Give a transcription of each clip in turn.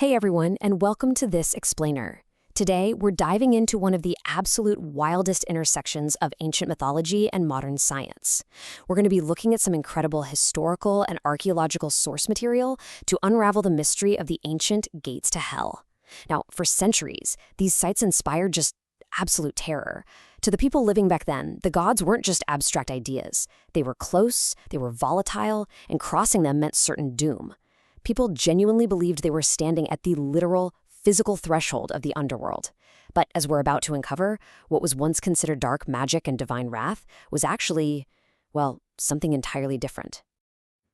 Hey everyone, and welcome to This Explainer. Today, we're diving into one of the absolute wildest intersections of ancient mythology and modern science. We're going to be looking at some incredible historical and archaeological source material to unravel the mystery of the ancient gates to hell. Now, for centuries, these sites inspired just absolute terror. To the people living back then, the gods weren't just abstract ideas. They were close, they were volatile, and crossing them meant certain doom. People genuinely believed they were standing at the literal, physical threshold of the underworld. But as we're about to uncover, what was once considered dark magic and divine wrath was actually, well, something entirely different.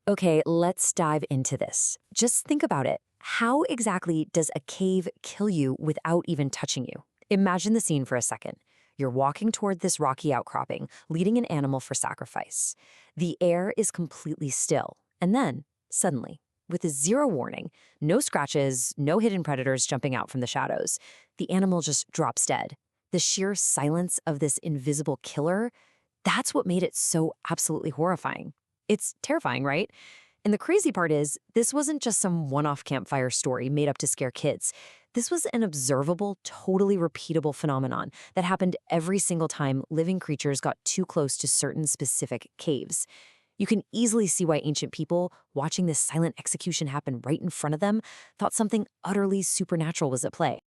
Okay, let's dive into this. Just think about it. How exactly does a cave kill you without even touching you? Imagine the scene for a second. You're walking toward this rocky outcropping, leading an animal for sacrifice. The air is completely still, and then, suddenly, with zero warning, no scratches, no hidden predators jumping out from the shadows, the animal just drops dead. The sheer silence of this invisible killer, that's what made it so absolutely horrifying. It's terrifying, right? And the crazy part is, this wasn't just some one-off campfire story made up to scare kids. This was an observable, totally repeatable phenomenon that happened every single time living creatures got too close to certain specific caves. You can easily see why ancient people, watching this silent execution happen right in front of them, thought something utterly supernatural was at play.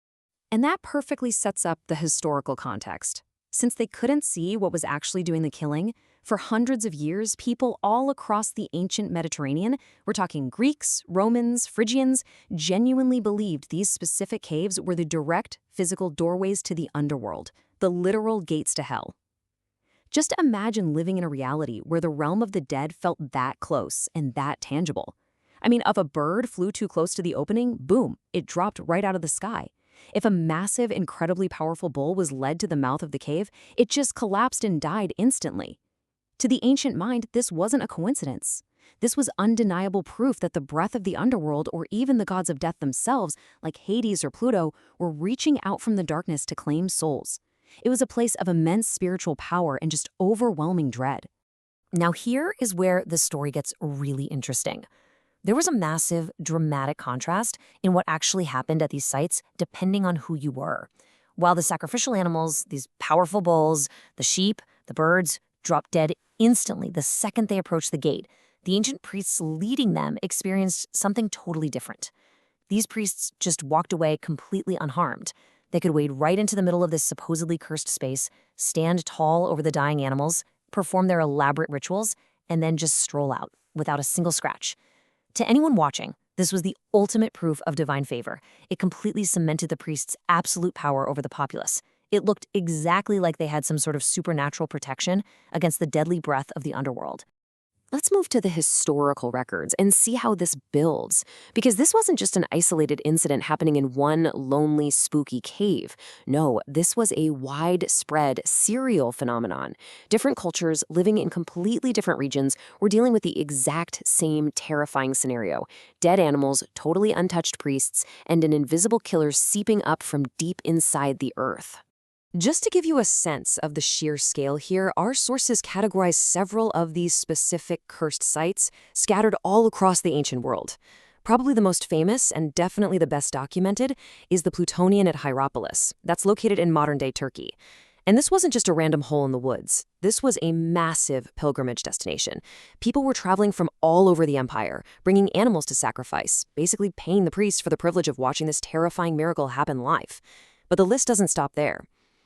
And that perfectly sets up the historical context. Since they couldn't see what was actually doing the killing, for hundreds of years, people all across the ancient Mediterranean, we're talking Greeks, Romans, Phrygians, genuinely believed these specific caves were the direct, physical doorways to the underworld, the literal gates to hell. Just imagine living in a reality where the realm of the dead felt that close and that tangible. I mean, if a bird flew too close to the opening, boom, it dropped right out of the sky. If a massive, incredibly powerful bull was led to the mouth of the cave, it just collapsed and died instantly. To the ancient mind, this wasn't a coincidence. This was undeniable proof that the breath of the underworld, or even the gods of death themselves, like Hades or Pluto, were reaching out from the darkness to claim souls. It was a place of immense spiritual power and just overwhelming dread. Now here is where the story gets really interesting. There was a massive, dramatic contrast in what actually happened at these sites depending on who you were. While the sacrificial animals, these powerful bulls, the sheep, the birds, dropped dead instantly the second they approached the gate, the ancient priests leading them experienced something totally different. These priests just walked away completely unharmed. They could wade right into the middle of this supposedly cursed space, stand tall over the dying animals, perform their elaborate rituals, and then just stroll out without a single scratch. To anyone watching, this was the ultimate proof of divine favor. It completely cemented the priests' absolute power over the populace. It looked exactly like they had some sort of supernatural protection against the deadly breath of the underworld. Let's move to the historical records and see how this builds, because this wasn't just an isolated incident happening in one lonely, spooky cave. No, this was a widespread serial phenomenon. Different cultures living in completely different regions were dealing with the exact same terrifying scenario: dead animals, totally untouched priests, and an invisible killer seeping up from deep inside the earth. Just to give you a sense of the sheer scale here, our sources categorize several of these specific cursed sites scattered all across the ancient world. Probably the most famous, and definitely the best documented, is the Plutonian at Hierapolis. That's located in modern-day Turkey. And this wasn't just a random hole in the woods. This was a massive pilgrimage destination. People were traveling from all over the empire, bringing animals to sacrifice, basically paying the priests for the privilege of watching this terrifying miracle happen live. But the list doesn't stop there.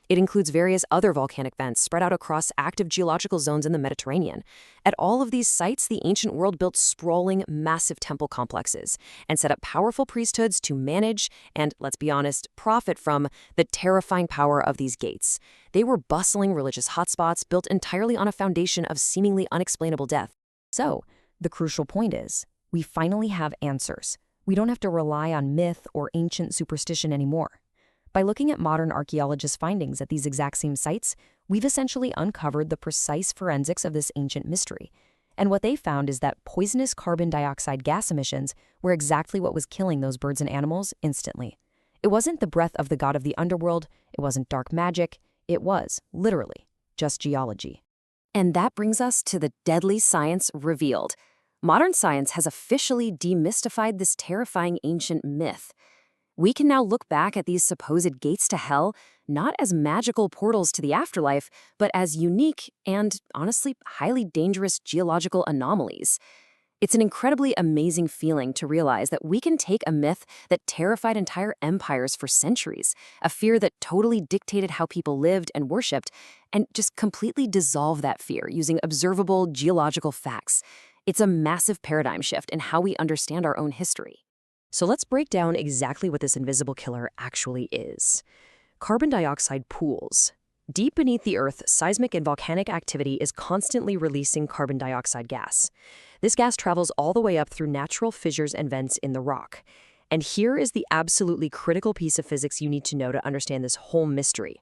It includes various other volcanic vents spread out across active geological zones in the Mediterranean. At all of these sites, the ancient world built sprawling, massive temple complexes and set up powerful priesthoods to manage and, let's be honest, profit from the terrifying power of these gates. They were bustling religious hotspots built entirely on a foundation of seemingly unexplainable death. So, the crucial point is, we finally have answers. We don't have to rely on myth or ancient superstition anymore. By looking at modern archaeologists' findings at these exact same sites, we've essentially uncovered the precise forensics of this ancient mystery. And what they found is that poisonous carbon dioxide gas emissions were exactly what was killing those birds and animals instantly. It wasn't the breath of the god of the underworld, it wasn't dark magic, it was, literally, just geology. And that brings us to the deadly science revealed. Modern science has officially demystified this terrifying ancient myth. We can now look back at these supposed gates to hell not as magical portals to the afterlife, but as unique and, honestly, highly dangerous geological anomalies. It's an incredibly amazing feeling to realize that we can take a myth that terrified entire empires for centuries, a fear that totally dictated how people lived and worshipped, and just completely dissolve that fear using observable geological facts. It's a massive paradigm shift in how we understand our own history. So let's break down exactly what this invisible killer actually is. Carbon dioxide pools. Deep beneath the Earth, seismic and volcanic activity is constantly releasing carbon dioxide gas. This gas travels all the way up through natural fissures and vents in the rock. And here is the absolutely critical piece of physics you need to know to understand this whole mystery.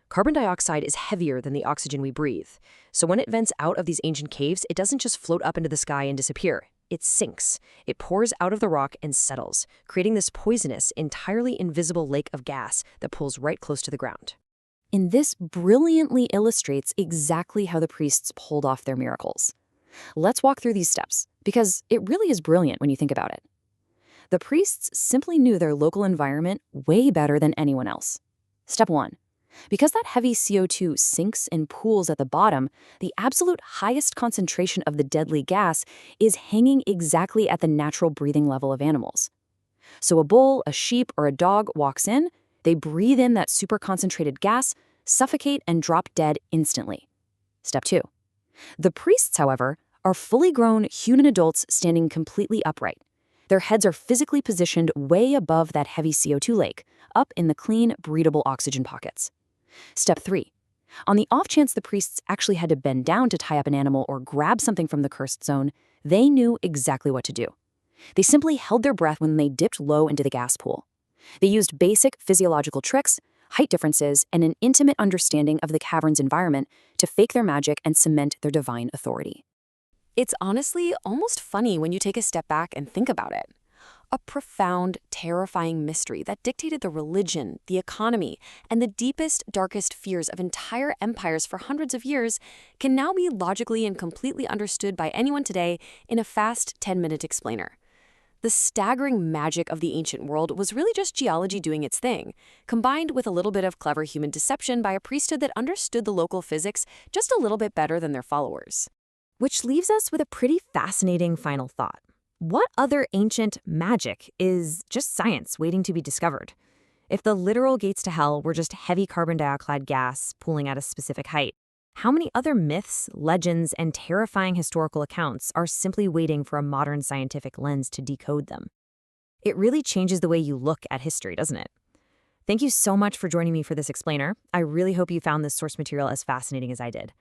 Carbon dioxide is heavier than the oxygen we breathe. So when it vents out of these ancient caves, it doesn't just float up into the sky and disappear. It sinks. It pours out of the rock and settles, creating this poisonous, entirely invisible lake of gas that pulls right close to the ground. And this brilliantly illustrates exactly how the priests pulled off their miracles. Let's walk through these steps, because it really is brilliant when you think about it. The priests simply knew their local environment way better than anyone else. Step 1. Because that heavy CO2 sinks and pools at the bottom, the absolute highest concentration of the deadly gas is hanging exactly at the natural breathing level of animals. So a bull, a sheep, or a dog walks in, they breathe in that super concentrated gas, suffocate, and drop dead instantly. Step 2. The priests, however, are fully grown human adults standing completely upright. Their heads are physically positioned way above that heavy CO2 lake, up in the clean, breathable oxygen pockets. Step 3. On the off chance the priests actually had to bend down to tie up an animal or grab something from the cursed zone, they knew exactly what to do. They simply held their breath when they dipped low into the gas pool. They used basic physiological tricks, height differences, and an intimate understanding of the cavern's environment to fake their magic and cement their divine authority. It's honestly almost funny when you take a step back and think about it. A profound, terrifying mystery that dictated the religion, the economy, and the deepest, darkest fears of entire empires for hundreds of years can now be logically and completely understood by anyone today in a fast 10-minute explainer. The staggering magic of the ancient world was really just geology doing its thing, combined with a little bit of clever human deception by a priesthood that understood the local physics just a little bit better than their followers. Which leaves us with a pretty fascinating final thought. What other ancient magic is just science waiting to be discovered? If the literal gates to hell were just heavy carbon dioxide gas pooling at a specific height, how many other myths, legends, and terrifying historical accounts are simply waiting for a modern scientific lens to decode them? It really changes the way you look at history, doesn't it? Thank you so much for joining me for this explainer. I really hope you found this source material as fascinating as I did.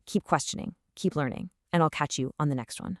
Keep questioning, keep learning, and I'll catch you on the next one.